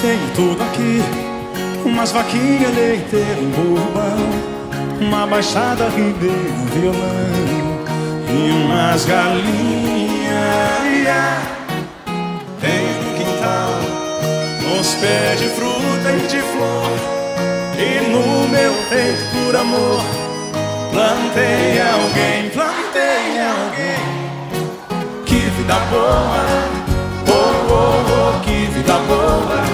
Tenho tudo aqui: umas vaquinhas, leiteiro, um burro, uma baixada, ribeiro, um violão e umas galinhas. Tenho no quintal uns pés de fruta e de flor, e no meu peito, por amor, plantei alguém. Que vida boa!